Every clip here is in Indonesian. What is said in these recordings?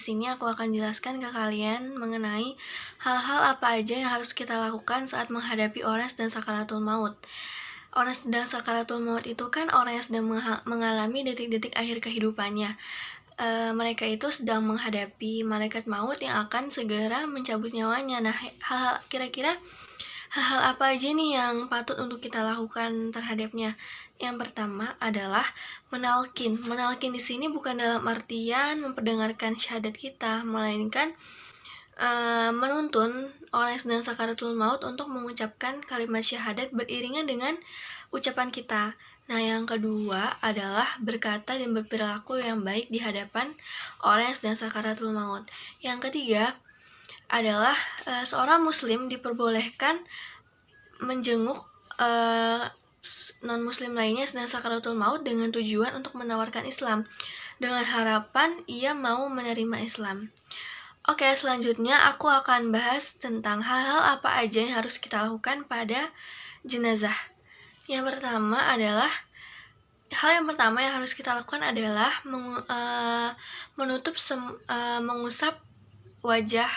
sini aku akan jelaskan ke kalian mengenai hal-hal apa aja yang harus kita lakukan saat menghadapi orang yang sedang sakaratul maut. Orang yang sedang sakaratul maut itu kan orang yang sedang mengalami detik-detik akhir kehidupannya. Mereka itu sedang menghadapi malaikat maut yang akan segera mencabut nyawanya. Nah, kira-kira hal-hal apa aja nih yang patut untuk kita lakukan terhadapnya? Yang pertama adalah menalkin. Menalkin di sini bukan dalam artian memperdengarkan syahadat kita, melainkan menuntun orang yang sedang sakaratul maut untuk mengucapkan kalimat syahadat beriringan dengan ucapan kita. Nah, yang kedua adalah berkata dan berperilaku yang baik di hadapan orang yang sedang sakaratul maut. Yang ketiga adalah seorang muslim diperbolehkan menjenguk non-muslim lainnya sedang sakaratul maut dengan tujuan untuk menawarkan Islam, dengan harapan ia mau menerima Islam. Oke, selanjutnya aku akan bahas tentang hal-hal apa aja yang harus kita lakukan pada jenazah. Yang pertama yang harus kita lakukan adalah mengusap wajah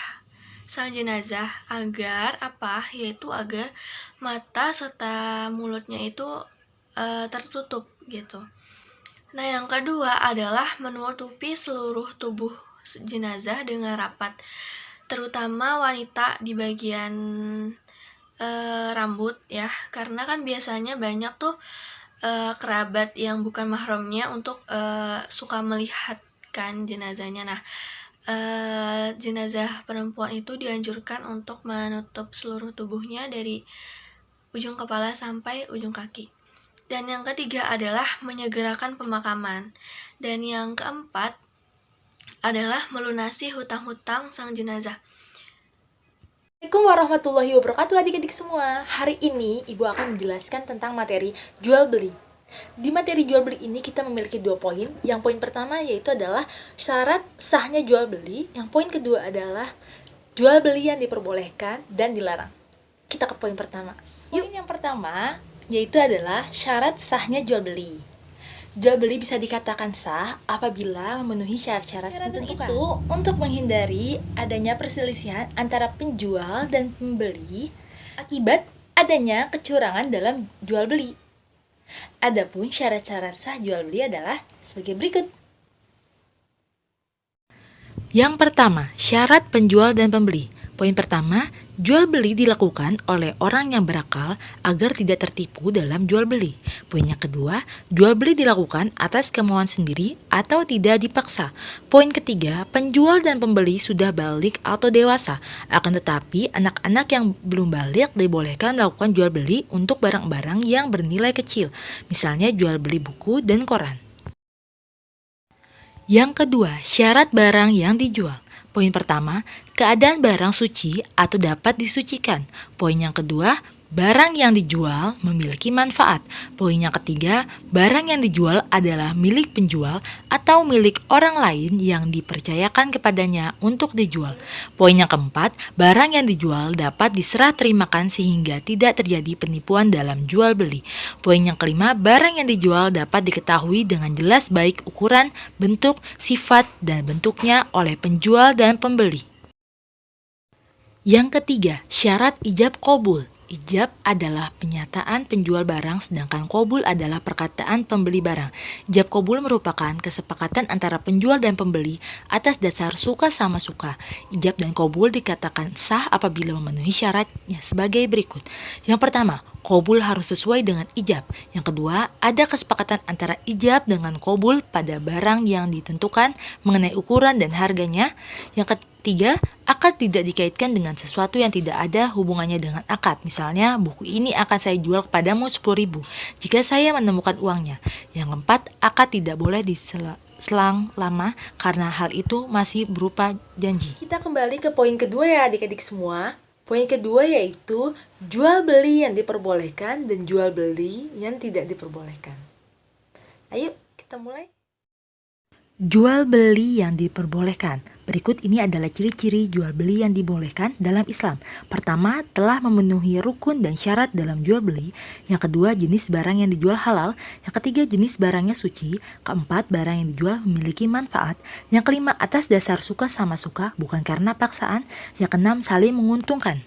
sang jenazah agar agar mata serta mulutnya itu tertutup gitu. Nah, yang kedua adalah menutupi seluruh tubuh jenazah dengan rapat, terutama wanita di bagian rambut ya, karena kan biasanya banyak tuh kerabat yang bukan mahramnya untuk suka melihatkan jenazahnya. Nah, jenazah perempuan itu dianjurkan untuk menutup seluruh tubuhnya dari ujung kepala sampai ujung kaki. Dan yang ketiga adalah menyegerakan pemakaman. Dan yang keempat adalah melunasi hutang-hutang sang jenazah. Assalamualaikum warahmatullahi wabarakatuh adik-adik semua. Hari ini Ibu akan menjelaskan tentang materi jual beli. Di materi jual beli ini kita memiliki 2 poin. Yang poin pertama yaitu adalah syarat sahnya jual beli. Yang poin kedua adalah jual beli yang diperbolehkan dan dilarang. Kita ke poin pertama. Poin yang pertama yaitu adalah syarat sahnya jual beli. Jual beli bisa dikatakan sah apabila memenuhi syarat-syarat tertentu itu untuk menghindari adanya perselisihan antara penjual dan pembeli akibat adanya kecurangan dalam jual beli. Adapun syarat-syarat sah jual beli adalah sebagai berikut. Yang pertama, syarat penjual dan pembeli. Poin pertama, jual beli dilakukan oleh orang yang berakal agar tidak tertipu dalam jual beli. Poin yang kedua, jual beli dilakukan atas kemauan sendiri atau tidak dipaksa. Poin ketiga, penjual dan pembeli sudah balik atau dewasa. Akan tetapi, anak-anak yang belum balik dibolehkan melakukan jual beli untuk barang-barang yang bernilai kecil. Misalnya jual beli buku dan koran. Yang kedua, syarat barang yang dijual. Poin pertama, keadaan barang suci atau dapat disucikan. Poin yang kedua, barang yang dijual memiliki manfaat. Poin yang ketiga, barang yang dijual adalah milik penjual atau milik orang lain yang dipercayakan kepadanya untuk dijual. Poin yang keempat, barang yang dijual dapat diserah terimakan sehingga tidak terjadi penipuan dalam jual beli. Poin yang kelima, barang yang dijual dapat diketahui dengan jelas baik ukuran, bentuk, sifat, dan bentuknya oleh penjual dan pembeli. Yang ketiga, syarat ijab qabul. Ijab adalah penyataan penjual barang, sedangkan qabul adalah perkataan pembeli barang. Ijab qabul merupakan kesepakatan antara penjual dan pembeli atas dasar suka sama suka. Ijab dan qabul dikatakan sah apabila memenuhi syaratnya sebagai berikut. Yang pertama, qabul harus sesuai dengan ijab. Yang kedua, ada kesepakatan antara ijab dengan qabul pada barang yang ditentukan mengenai ukuran dan harganya. Yang ketiga, akad tidak dikaitkan dengan sesuatu yang tidak ada hubungannya dengan akad. Misalnya, buku ini akan saya jual kepadamu 10.000 jika saya menemukan uangnya. Yang keempat, akad tidak boleh diselang lama karena hal itu masih berupa janji. Kita kembali ke poin kedua ya adik-adik semua. Poin kedua yaitu jual beli yang diperbolehkan dan jual beli yang tidak diperbolehkan. Ayo kita mulai. Jual beli yang diperbolehkan. Berikut ini adalah ciri-ciri jual beli yang dibolehkan dalam Islam. Pertama, telah memenuhi rukun dan syarat dalam jual beli. Yang kedua, jenis barang yang dijual halal. Yang ketiga, jenis barangnya suci. Keempat, barang yang dijual memiliki manfaat. Yang kelima, atas dasar suka sama suka, bukan karena paksaan. Yang keenam, saling menguntungkan.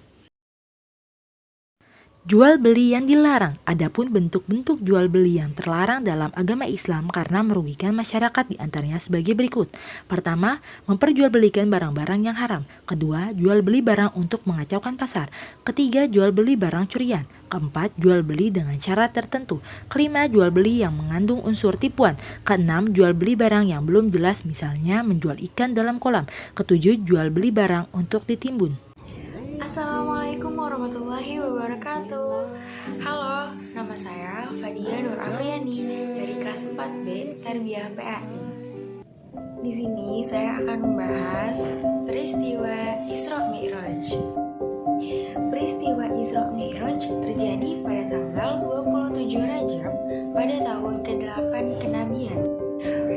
Jual beli yang dilarang. Adapun bentuk-bentuk jual beli yang terlarang dalam agama Islam karena merugikan masyarakat diantaranya sebagai berikut. Pertama, memperjualbelikan barang-barang yang haram. Kedua, jual beli barang untuk mengacaukan pasar. Ketiga, jual beli barang curian. Keempat, jual beli dengan syarat tertentu. Kelima, jual beli yang mengandung unsur tipuan. Keenam, jual beli barang yang belum jelas, misalnya menjual ikan dalam kolam. Ketujuh, jual beli barang untuk ditimbun. Assalamualaikum warahmatullahi wabarakatuh. Halo, nama saya Fadia Nur Afriani dari kelas 4B Tarbiyah PAI. Di sini saya akan membahas peristiwa Isra Mi'raj. Peristiwa Isra Mi'raj terjadi pada tanggal 27 Rajab pada tahun ke-8 kenabian.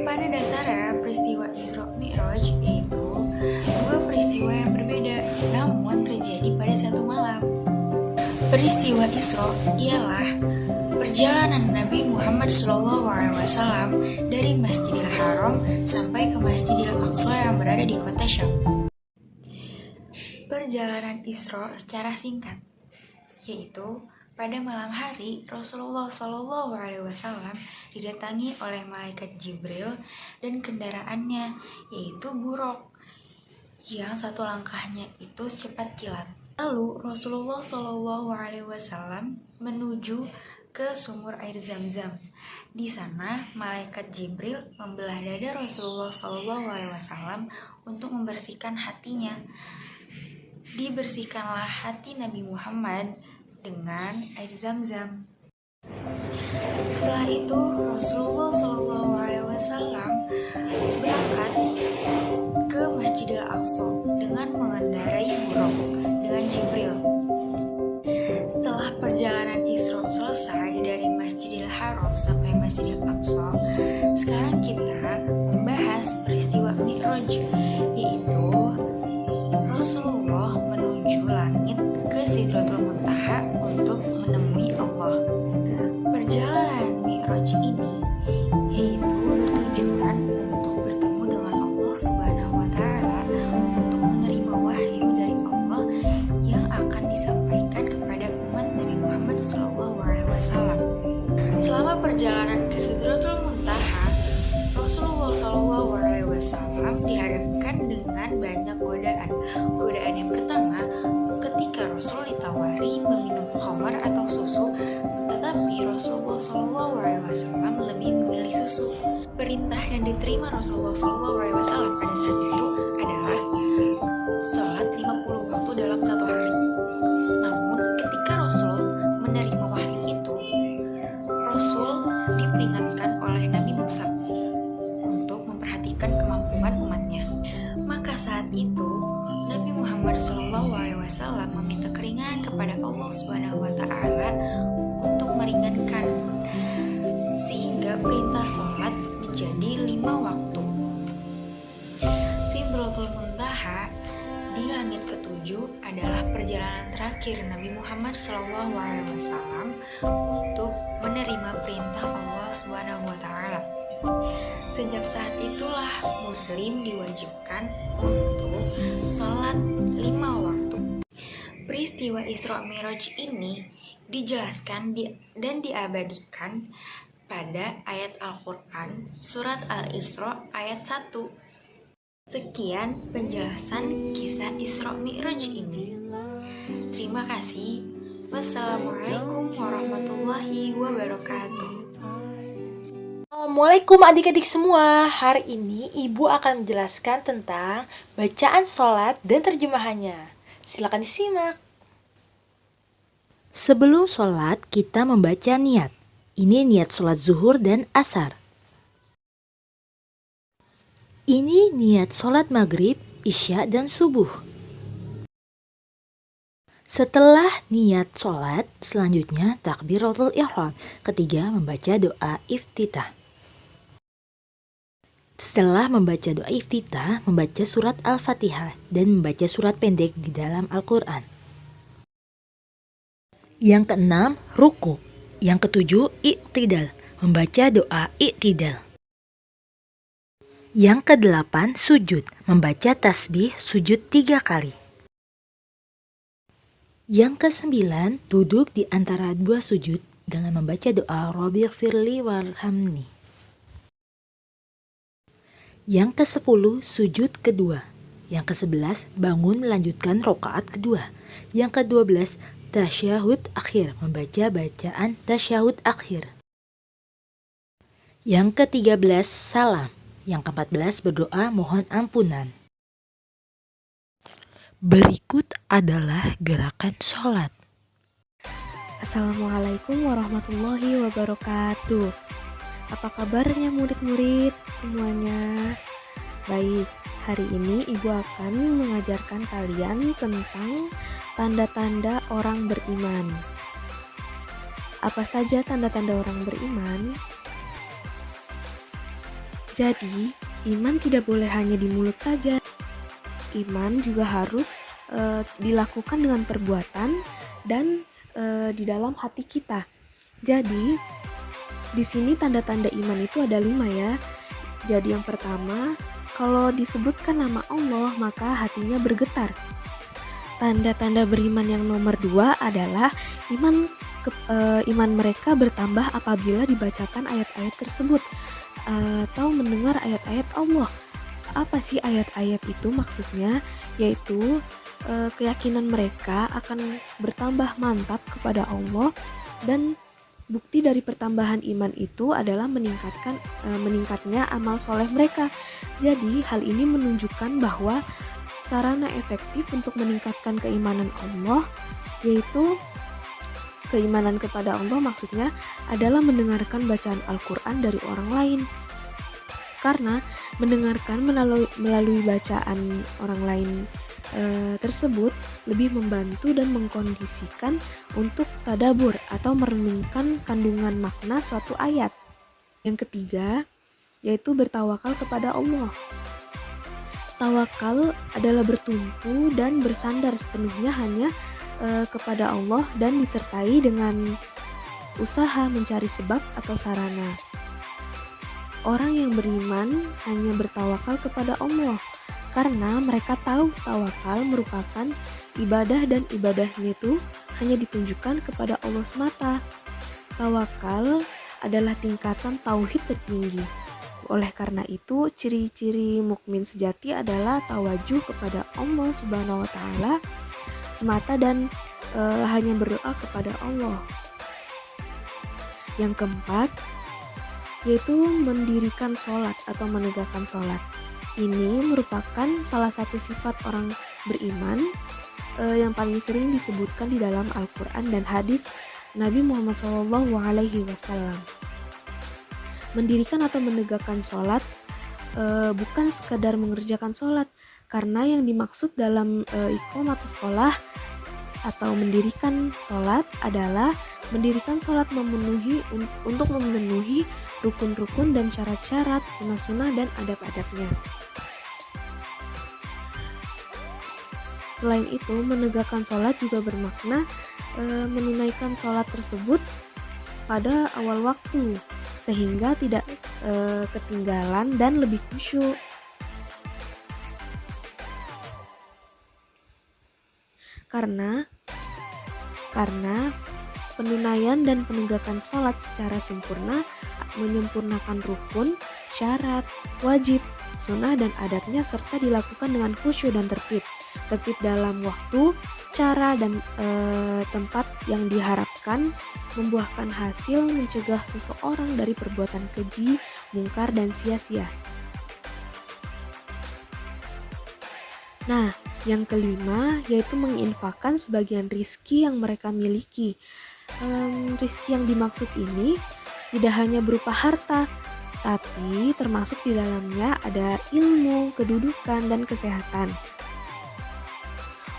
Pada dasarnya peristiwa Isra Mi'raj yaitu dua peristiwa yang berbeda namun terjadi pada satu malam. Peristiwa Isra ialah perjalanan Nabi Muhammad SAW dari Masjidil Haram sampai ke Masjidil Aqsa yang berada di kota Syam. Perjalanan Isra secara singkat, yaitu pada malam hari Rasulullah SAW didatangi oleh malaikat Jibril dan kendaraannya yaitu buruk yang satu langkahnya itu secepat kilat. Lalu Rasulullah SAW menuju ke sumur air Zam-Zam. Di sana malaikat Jibril membelah dada Rasulullah SAW untuk membersihkan hatinya. Dibersihkanlah hati Nabi Muhammad dengan air Zam-Zam. Setelah itu Rasulullah SAW berangkat ke Masjidil Aqsa dengan mengendarai buruk dengan Jibril. Setelah perjalanan Isra selesai dari Masjidil Haram sampai Masjidil Aqsa, sekarang kita membahas peristiwa Mi'raj, yaitu Rasulullah menuju langit ke Sidratul Muntaha untuk menemui Allah. Perjalanan Mi'raj ini yaitu bertujuan untuk bertemu dengan Allah Subhanahu wa Ta'ala, untuk menerima wahyu dari Allah yang akan disampaikan kepada umat Nabi Muhammad SAW. Selama perjalanan ke Sidratul Muntaha, Rasulullah SAW dihadapkan dengan banyak godaan. Godaan yang pertama, ketika Rasul ditawari meminum khamar atau susu, tetapi Rasulullah SAW lebih memilih susu. Perintah yang diterima Rasulullah SAW pada saat itu adalah sholat 50 waktu dalam satu hari. Namun ketika Rasul menerima wahyu itu, Rasul diperingatkan oleh Nabi Musa untuk memperhatikan kemampuan umatnya. Maka saat itu Nabi Muhammad SAW meminta keringanan kepada Allah Subhanahu wa Ta'ala untuk meringankan, sehingga perintah sholat menjadi 5 waktu. Sidratul Muntaha di langit ketujuh adalah perjalanan terakhir Nabi Muhammad SAW untuk menerima perintah Allah Subhanahu wa Ta'ala. Sejak saat itulah Muslim diwajibkan untuk sholat 5 waktu. Peristiwa Isra Mi'raj ini dijelaskan dan diabadikan pada ayat Al-Quran Surat Al-Isra ayat 1. Sekian penjelasan kisah Isra Mi'raj ini. Terima kasih. Wassalamualaikum warahmatullahi wabarakatuh. Assalamualaikum adik-adik semua. Hari ini Ibu akan menjelaskan tentang bacaan sholat dan terjemahannya. Silakan disimak. Sebelum sholat, kita membaca niat. Ini niat sholat zuhur dan asar. Ini niat sholat maghrib, isya, dan subuh. Setelah niat sholat, selanjutnya takbiratul ihram. Ketiga, membaca doa iftitah. Setelah membaca doa iftitah, membaca surat Al-Fatihah dan membaca surat pendek di dalam Al-Quran. Yang keenam, ruku. Yang ketujuh, i'tidal, membaca doa i'tidal. Yang kedelapan, sujud, membaca tasbih sujud 3 kali. Yang kesembilan, duduk di antara 2 sujud dengan membaca doa Rabbighfirli warhamni. Yang ke-10, sujud kedua. Yang ke-11, bangun melanjutkan rokaat kedua. Yang ke-12, tasyahud akhir, membaca bacaan tasyahud akhir. Yang ke-13, salam. Yang ke-14, berdoa mohon ampunan. Berikut adalah gerakan sholat. Assalamualaikum warahmatullahi wabarakatuh. Apa kabarnya murid-murid semuanya? Baik, hari ini Ibu akan mengajarkan kalian tentang tanda-tanda orang beriman. Apa saja tanda-tanda orang beriman? Jadi, iman tidak boleh hanya di mulut saja. Iman juga harus dilakukan dengan perbuatan dan di dalam hati kita. Jadi, di sini tanda-tanda iman itu ada 5 ya. Jadi yang pertama, kalau disebutkan nama Allah maka hatinya bergetar. Tanda-tanda beriman yang nomor 2 adalah iman mereka bertambah apabila dibacakan ayat-ayat tersebut atau mendengar ayat-ayat Allah. Apa sih ayat-ayat itu maksudnya? Yaitu keyakinan mereka akan bertambah mantap kepada Allah, dan bukti dari pertambahan iman itu adalah meningkatnya amal soleh mereka. Jadi hal ini menunjukkan bahwa sarana efektif untuk meningkatkan keimanan Allah, yaitu keimanan kepada Allah maksudnya adalah mendengarkan bacaan Al-Quran dari orang lain. Karena mendengarkan melalui bacaan orang lain tersebut lebih membantu dan mengkondisikan untuk tadabur atau merenungkan kandungan makna suatu ayat. Yang ketiga, yaitu bertawakal kepada Allah. Tawakal adalah bertumpu dan bersandar sepenuhnya hanya kepada Allah dan disertai dengan usaha mencari sebab atau sarana. Orang yang beriman hanya bertawakal kepada Allah karena mereka tahu tawakal merupakan ibadah dan ibadahnya itu hanya ditunjukkan kepada Allah semata. Tawakal adalah tingkatan tauhid tertinggi. Oleh karena itu, ciri-ciri mukmin sejati adalah tawajuh kepada Allah Subhanahu wa taala semata dan hanya berdoa kepada Allah. Yang keempat, yaitu mendirikan sholat atau menegakkan sholat. Ini merupakan salah satu sifat orang beriman yang paling sering disebutkan di dalam Al-Quran dan hadis Nabi Muhammad SAW. Mendirikan atau menegakkan sholat bukan sekadar mengerjakan sholat, karena yang dimaksud dalam iqamatus sholah atau mendirikan sholat adalah mendirikan sholat untuk memenuhi rukun-rukun dan syarat-syarat, sunnah-sunnah dan adab-adabnya. Selain itu, menegakkan sholat juga bermakna menunaikan sholat tersebut pada awal waktu, sehingga tidak ketinggalan dan lebih khusyuk. Karena penunaian dan penegakan sholat secara sempurna menyempurnakan rukun, syarat, wajib, sunnah dan adabnya serta dilakukan dengan khusyuk dan tertib dalam waktu, cara dan tempat yang diharapkan, membuahkan hasil mencegah seseorang dari perbuatan keji, mungkar dan sia-sia. Nah, yang kelima yaitu menginfakkan sebagian rizki yang mereka miliki. Rizki yang dimaksud ini tidak hanya berupa harta, tapi termasuk di dalamnya ada ilmu, kedudukan, dan kesehatan.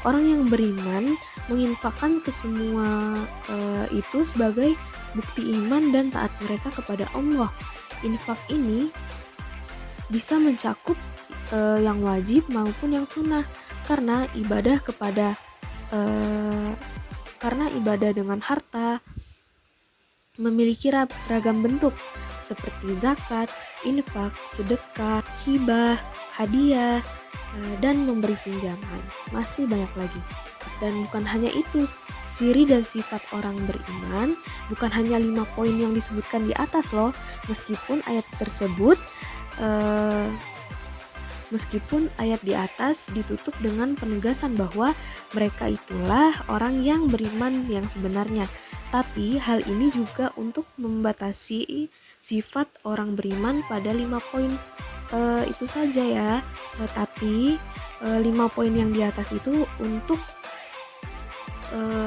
Orang yang beriman menginfakkan ke semua itu sebagai bukti iman dan taat mereka kepada Allah. Infak ini bisa mencakup yang wajib maupun yang sunnah, karena ibadah dengan harta memiliki ragam bentuk seperti zakat, infak, sedekah, hibah, hadiah, dan memberi pinjaman. Masih banyak lagi. Dan bukan hanya itu, ciri dan sifat orang beriman bukan hanya 5 poin yang disebutkan di atas loh, meskipun ayat di atas ditutup dengan penegasan bahwa mereka itulah orang yang beriman yang sebenarnya. Tapi hal ini juga untuk membatasi sifat orang beriman pada 5 poin itu saja ya. Tapi 5 poin yang di atas itu untuk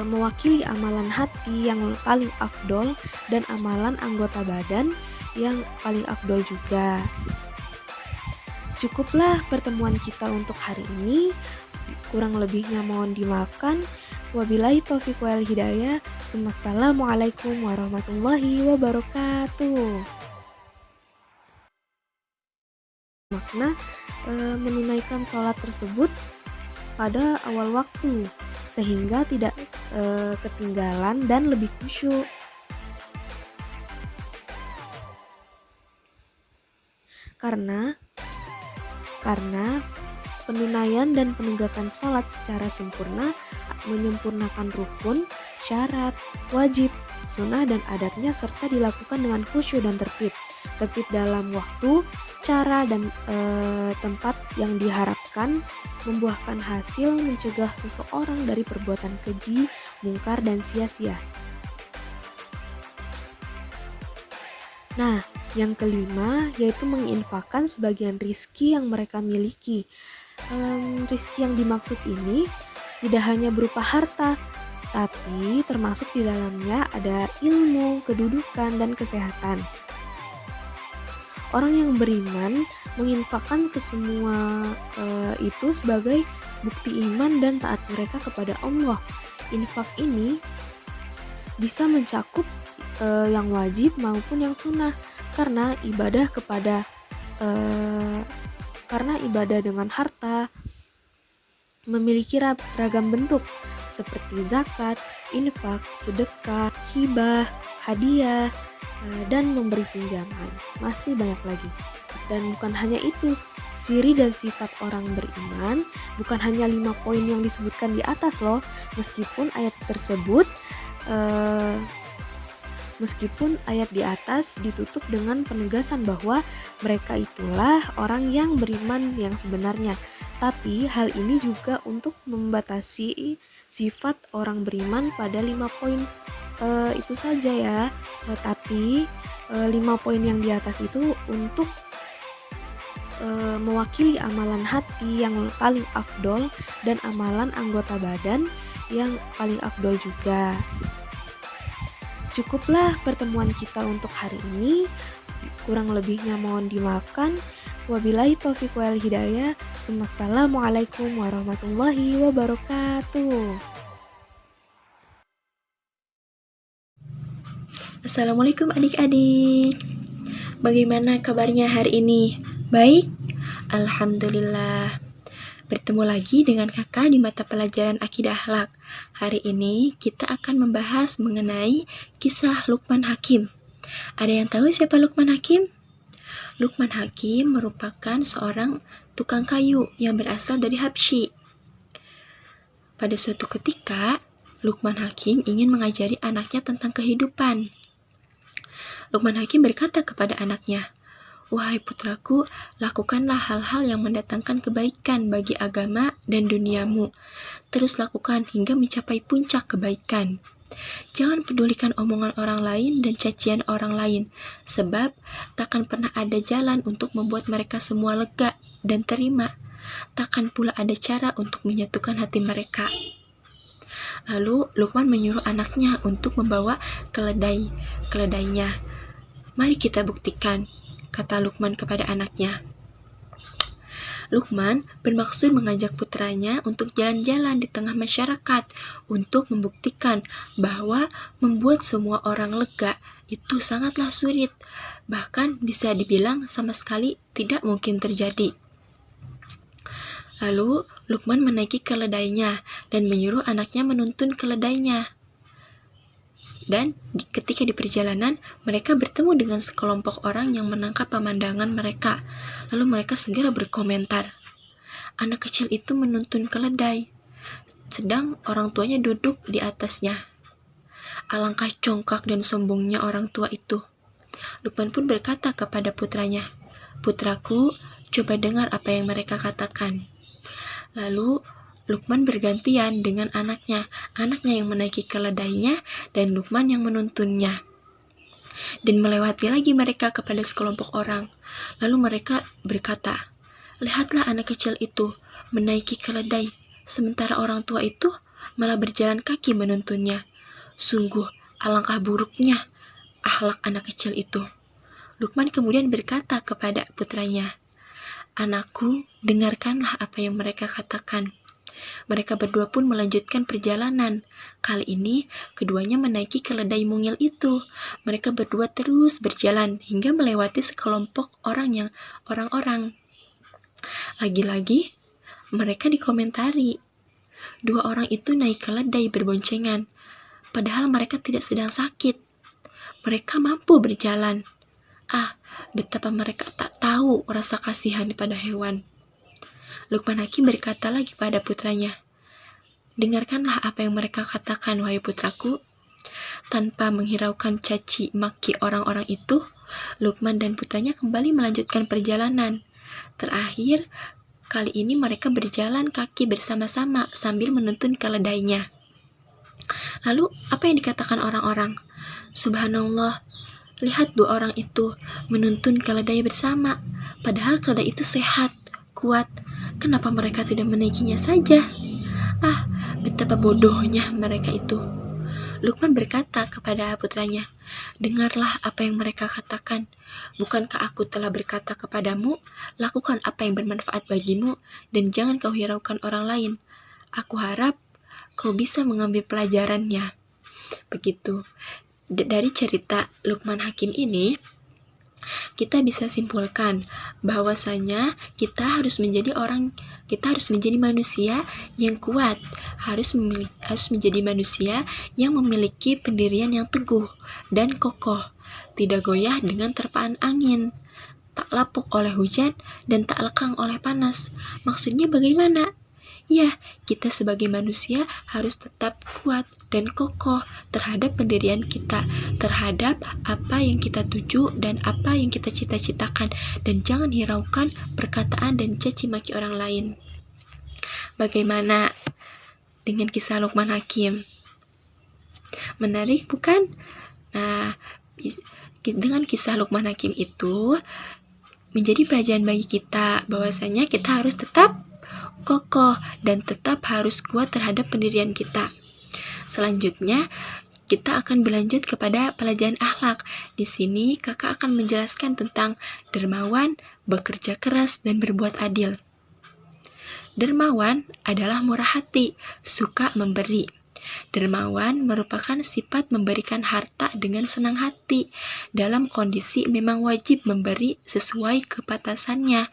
mewakili amalan hati yang paling afdol dan amalan anggota badan yang paling afdol juga. Cukuplah pertemuan kita untuk hari ini. Kurang lebihnya mohon dimaafkan. Wabillahi taufiq wal hidayah. Wassalamualaikum warahmatullahi wabarakatuh. Makna menunaikan sholat tersebut pada awal waktu sehingga tidak ketinggalan dan lebih khusyuk. Karena penunaian dan penegakan sholat secara sempurna menyempurnakan rukun, syarat, wajib, sunnah dan adatnya serta dilakukan dengan khusyuk dan tertib. Tertib dalam waktu, cara dan tempat yang diharapkan membuahkan hasil mencegah seseorang dari perbuatan keji, mungkar dan sia-sia. Nah, yang kelima yaitu menginfakkan sebagian rizki yang mereka miliki. Rizki yang dimaksud ini tidak hanya berupa harta, tapi termasuk di dalamnya ada ilmu, kedudukan, dan kesehatan. Orang yang beriman menginfakkan ke semua itu sebagai bukti iman dan taat mereka kepada Allah. Infak ini bisa mencakup yang wajib maupun yang sunnah, karena ibadah dengan harta memiliki ragam bentuk seperti zakat, infak, sedekah, hibah, hadiah, dan memberi pinjaman. Masih banyak lagi. Dan bukan hanya itu, ciri dan sifat orang beriman bukan hanya 5 poin yang disebutkan di atas loh, meskipun ayat di atas ditutup dengan penegasan bahwa mereka itulah orang yang beriman yang sebenarnya. Tapi hal ini juga untuk membatasi sifat orang beriman pada 5 poin itu saja ya. Tapi 5 poin yang di atas itu untuk mewakili amalan hati yang paling afdol dan amalan anggota badan yang paling afdol juga. Cukuplah pertemuan kita untuk hari ini. Kurang lebihnya mohon dimaafkan. Wabillahi taufiq wal hidayah. Wassalamualaikum warahmatullahi wabarakatuh. Assalamualaikum adik-adik. Bagaimana kabarnya hari ini? Baik? Alhamdulillah. Bertemu lagi dengan kakak di mata pelajaran Akidah Akhlak. Hari ini kita akan membahas mengenai kisah Luqman Hakim. Ada yang tahu siapa Luqman Hakim? Luqman Hakim merupakan seorang tukang kayu yang berasal dari Habsyi. Pada suatu ketika, Luqman Hakim ingin mengajari anaknya tentang kehidupan. Luqman Hakim berkata kepada anaknya, "Wahai putraku, lakukanlah hal-hal yang mendatangkan kebaikan bagi agama dan duniamu. Terus lakukan hingga mencapai puncak kebaikan. Jangan pedulikan omongan orang lain dan cacian orang lain, sebab takkan pernah ada jalan untuk membuat mereka semua lega dan terima. Takkan pula ada cara untuk menyatukan hati mereka." Lalu Luqman menyuruh anaknya untuk membawa keledainya. "Mari kita buktikan," kata Luqman kepada anaknya. Luqman bermaksud mengajak putranya untuk jalan-jalan di tengah masyarakat untuk membuktikan bahwa membuat semua orang lega itu sangatlah sulit, bahkan bisa dibilang sama sekali tidak mungkin terjadi. Lalu Lukman menaiki keledainya dan menyuruh anaknya menuntun keledainya. Dan ketika di perjalanan, mereka bertemu dengan sekelompok orang yang menangkap pemandangan mereka. Lalu mereka segera berkomentar. Anak kecil itu menuntun keledai, sedang orang tuanya duduk di atasnya. Alangkah congkak dan sombongnya orang tua itu. Lukman pun berkata kepada putranya, "Putraku, coba dengar apa yang mereka katakan." Lalu Lukman bergantian dengan anaknya yang menaiki keledainya dan Lukman yang menuntunnya. Dan melewati lagi mereka kepada sekelompok orang. Lalu mereka berkata, "Lihatlah anak kecil itu menaiki keledai, sementara orang tua itu malah berjalan kaki menuntunnya. Sungguh alangkah buruknya akhlak anak kecil itu." Lukman kemudian berkata kepada putranya, "Anakku, dengarkanlah apa yang mereka katakan." Mereka berdua pun melanjutkan perjalanan. Kali ini, keduanya menaiki keledai mungil itu. Mereka berdua terus berjalan hingga melewati sekelompok orang-orang. Lagi-lagi, mereka dikomentari. Dua orang itu naik keledai berboncengan, padahal mereka tidak sedang sakit. Mereka mampu berjalan. Betapa mereka tak tahu rasa kasihan pada hewan. Lukman Hakim berkata lagi pada putranya, "Dengarkanlah apa yang mereka katakan, wahai putraku." Tanpa menghiraukan caci maki orang-orang itu, Lukman dan putranya kembali melanjutkan perjalanan. Terakhir, kali ini mereka berjalan kaki bersama-sama sambil menuntun keledainya. Lalu, apa yang dikatakan orang-orang? "Subhanallah, lihat dua orang itu menuntun keledai bersama, padahal keledai itu sehat, kuat. Kenapa mereka tidak menaikinya saja? Betapa bodohnya mereka itu." Lukman berkata kepada putranya, "Dengarlah apa yang mereka katakan. Bukankah aku telah berkata kepadamu, lakukan apa yang bermanfaat bagimu, dan jangan kau hiraukan orang lain. Aku harap kau bisa mengambil pelajarannya." Begitu. Dari cerita Lukman Hakim ini, kita bisa simpulkan bahwasanya kita harus menjadi manusia yang kuat, harus menjadi manusia yang memiliki pendirian yang teguh dan kokoh, tidak goyah dengan terpaan angin, tak lapuk oleh hujan dan tak lekang oleh panas. Maksudnya bagaimana? Ya, kita sebagai manusia harus tetap kuat dan kokoh terhadap pendirian kita, terhadap apa yang kita tuju dan apa yang kita cita-citakan, dan jangan hiraukan perkataan dan caci maki orang lain. Bagaimana dengan kisah Lukman Hakim? Menarik bukan? Nah, dengan kisah Lukman Hakim itu menjadi pelajaran bagi kita bahwasanya kita harus tetap kokoh dan tetap harus kuat terhadap pendirian kita. Selanjutnya, kita akan berlanjut kepada pelajaran akhlak. Di sini kakak akan menjelaskan tentang dermawan, bekerja keras, dan berbuat adil. Dermawan adalah murah hati, suka memberi. Dermawan merupakan sifat memberikan harta dengan senang hati. Dalam kondisi memang wajib memberi sesuai kepatasannya,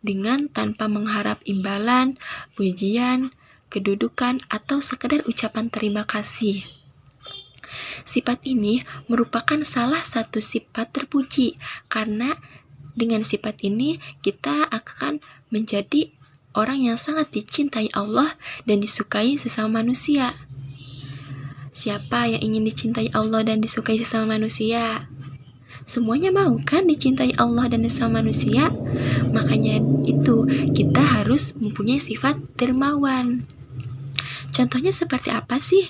dengan tanpa mengharap imbalan, pujian, kedudukan, atau sekedar ucapan terima kasih. Sifat ini merupakan salah satu sifat terpuji, karena dengan sifat ini kita akan menjadi orang yang sangat dicintai Allah dan disukai sesama manusia. Siapa yang ingin dicintai Allah dan disukai sesama manusia? Semuanya mau kan dicintai Allah dan sesama manusia? Makanya itu kita harus mempunyai sifat dermawan. Contohnya seperti apa sih?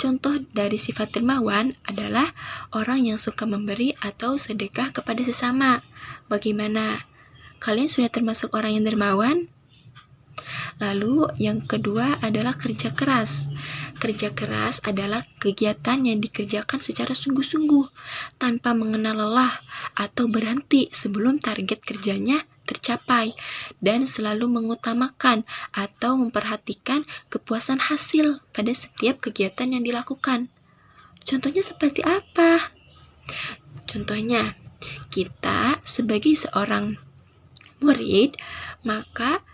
Contoh dari sifat dermawan adalah orang yang suka memberi atau sedekah kepada sesama. Bagaimana? Kalian sudah termasuk orang yang dermawan? Lalu yang kedua adalah kerja keras. Kerja keras adalah kegiatan yang dikerjakan secara sungguh-sungguh, tanpa mengenal lelah atau berhenti sebelum target kerjanya tercapai, dan selalu mengutamakan atau memperhatikan kepuasan hasil pada setiap kegiatan yang dilakukan. Contohnya seperti apa? Contohnya, kita sebagai seorang murid, maka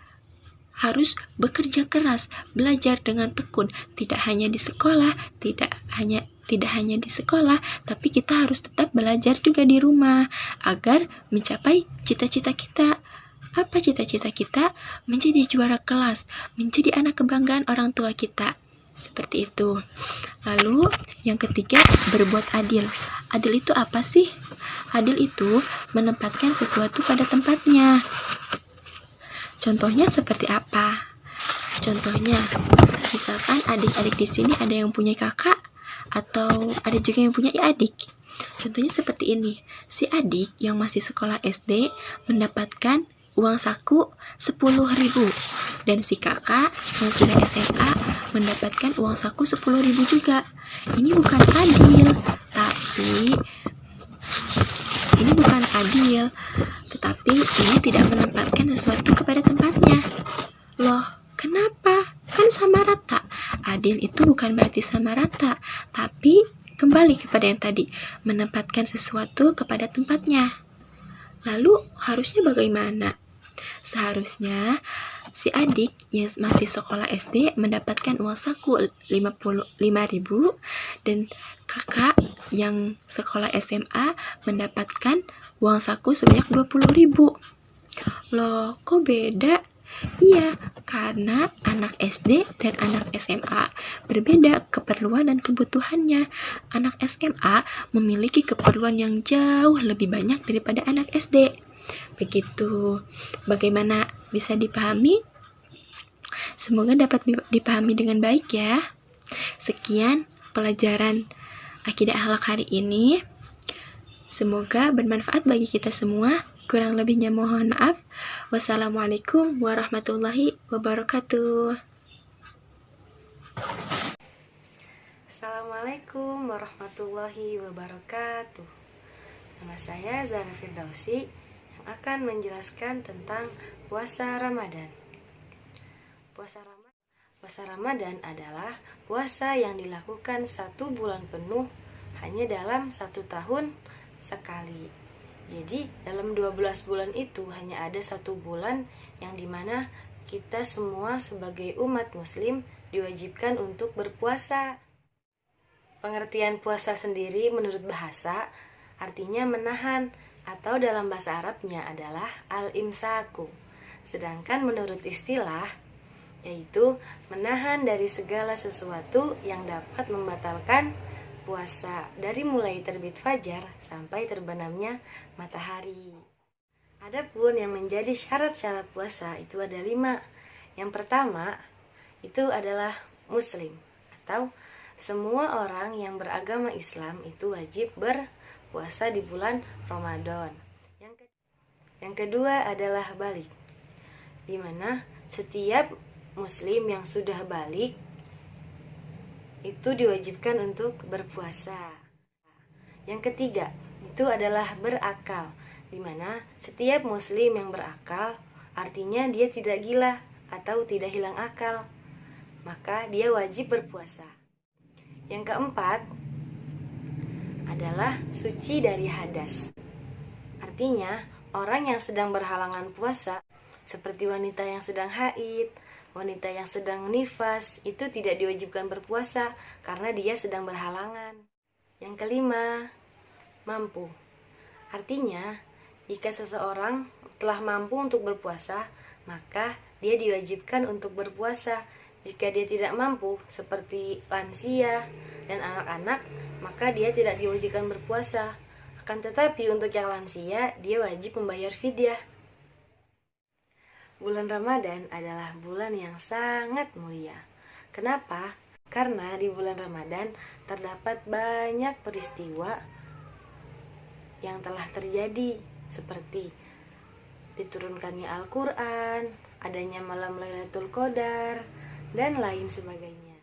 harus bekerja keras, belajar dengan tekun, tidak hanya di sekolah, tapi kita harus tetap belajar juga di rumah agar mencapai cita-cita kita. Apa cita-cita kita? Menjadi juara kelas, menjadi anak kebanggaan orang tua kita. Seperti itu. Lalu yang ketiga, berbuat adil. Adil itu apa sih? Adil itu menempatkan sesuatu pada tempatnya. Contohnya seperti apa? Contohnya, misalkan adik-adik di sini ada yang punya kakak atau ada juga yang punya adik. Contohnya seperti ini. Si adik yang masih sekolah SD mendapatkan uang saku 10.000 dan si kakak yang sudah SMA mendapatkan uang saku 10.000 juga. Ini bukan adil, tetapi ini tidak menempatkan sesuatu kepada tempatnya. Loh, kenapa? Kan sama rata. Adil itu bukan berarti sama rata, tapi kembali kepada yang tadi, menempatkan sesuatu kepada tempatnya. Lalu harusnya bagaimana? Seharusnya si adik yang masih sekolah SD mendapatkan uang saku 5.000 dan kakak yang sekolah SMA mendapatkan uang saku sebanyak 20.000. Loh, kok beda? Iya, karena anak SD dan anak SMA berbeda keperluan dan kebutuhannya. Anak SMA memiliki keperluan yang jauh lebih banyak daripada anak SD. Begitu. Bagaimana, bisa dipahami? Semoga dapat dipahami dengan baik ya. Sekian pelajaran akidah akhlak hari ini. Semoga bermanfaat bagi kita semua. Kurang lebihnya mohon maaf. Wassalamualaikum warahmatullahi wabarakatuh. Assalamualaikum warahmatullahi wabarakatuh. Nama saya Zahra Firdausi yang akan menjelaskan tentang puasa Ramadan. Puasa Ramadan adalah puasa yang dilakukan 1 bulan penuh hanya dalam 1 tahun sekali. Jadi dalam 12 bulan itu hanya ada 1 bulan yang dimana kita semua sebagai umat muslim diwajibkan untuk berpuasa. Pengertian puasa sendiri menurut bahasa artinya menahan, atau dalam bahasa Arabnya adalah al-imsaku. Sedangkan menurut istilah yaitu menahan dari segala sesuatu yang dapat membatalkan puasa dari mulai terbit fajar sampai terbenamnya matahari. Adapun yang menjadi syarat-syarat puasa itu ada 5. Yang pertama itu adalah muslim, atau semua orang yang beragama Islam itu wajib berpuasa di bulan Ramadan. Yang kedua adalah balik, di mana setiap muslim yang sudah balik itu diwajibkan untuk berpuasa. Yang ketiga itu adalah berakal, di mana setiap muslim yang berakal artinya dia tidak gila atau tidak hilang akal, maka dia wajib berpuasa. Yang keempat adalah suci dari hadas. Artinya orang yang sedang berhalangan puasa seperti wanita yang sedang haid, wanita yang sedang nifas itu tidak diwajibkan berpuasa karena dia sedang berhalangan. Yang kelima, mampu. Artinya, jika seseorang telah mampu untuk berpuasa, maka dia diwajibkan untuk berpuasa. Jika dia tidak mampu, seperti lansia dan anak-anak, maka dia tidak diwajibkan berpuasa. Akan tetapi untuk yang lansia, dia wajib membayar fidyah. Bulan Ramadan adalah bulan yang sangat mulia. Kenapa? Karena di bulan Ramadan terdapat banyak peristiwa yang telah terjadi, seperti diturunkannya Al-Quran, adanya malam Lailatul Qadar, dan lain sebagainya.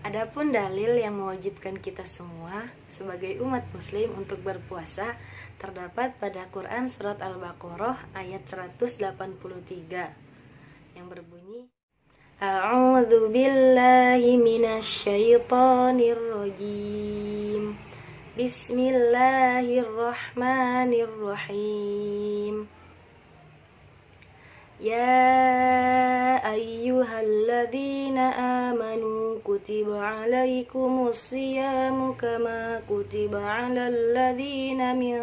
Adapun dalil yang mewajibkan kita semua sebagai umat muslim untuk berpuasa terdapat pada Quran surat Al-Baqarah ayat 183 yang berbunyi, A'udzu billahi minasyaitonir rajim. Bismillahirrahmanirrahim. Ya ayyuhalladzina amanu kutiba alaikumus siyamu kama kutiba alal ladzina min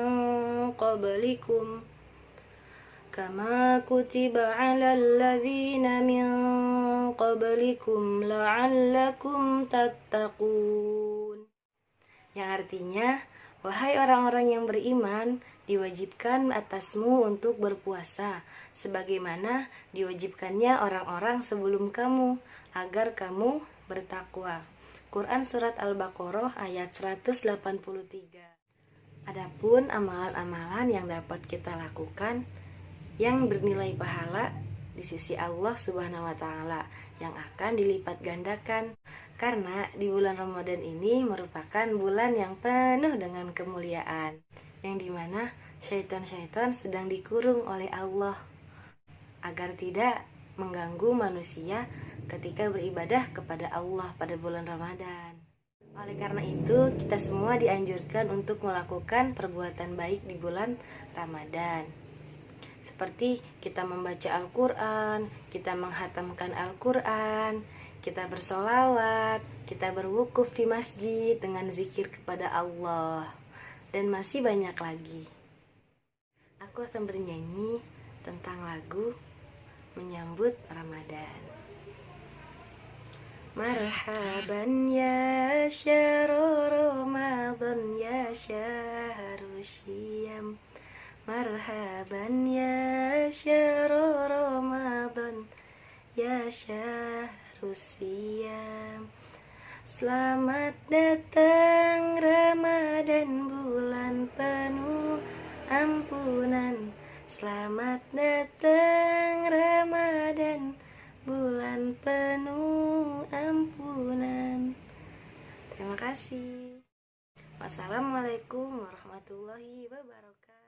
qablikum la'allakum tattaqun. Yang artinya, wahai orang-orang yang beriman, diwajibkan atasmu untuk berpuasa, sebagaimana diwajibkannya orang-orang sebelum kamu, agar kamu bertakwa. Quran Surat Al-Baqarah ayat 183. Adapun amalan-amalan yang dapat kita lakukan yang bernilai pahala di sisi Allah Subhanahu wa Ta'ala yang akan dilipat gandakan, karena di bulan Ramadan ini merupakan bulan yang penuh dengan kemuliaan, yang dimana syaitan-syaitan sedang dikurung oleh Allah agar tidak mengganggu manusia ketika beribadah kepada Allah pada bulan Ramadan. Oleh karena itu, kita semua dianjurkan untuk melakukan perbuatan baik di bulan Ramadan, seperti kita membaca Al-Quran, kita menghatamkan Al-Quran, kita bersolawat, kita berwukuf di masjid dengan zikir kepada Allah, dan masih banyak lagi. Aku akan bernyanyi tentang lagu menyambut Ramadan. Marhaban ya syahrul Ramadan ya syahrul syiyam. Marhaban ya syahrul Ramadan ya syahrul syiyam. Selamat datang Ramadan, bulan penuh ampunan. Selamat datang Ramadan, bulan penuh ampunan. Terima kasih. Wassalamualaikum warahmatullahi wabarakatuh.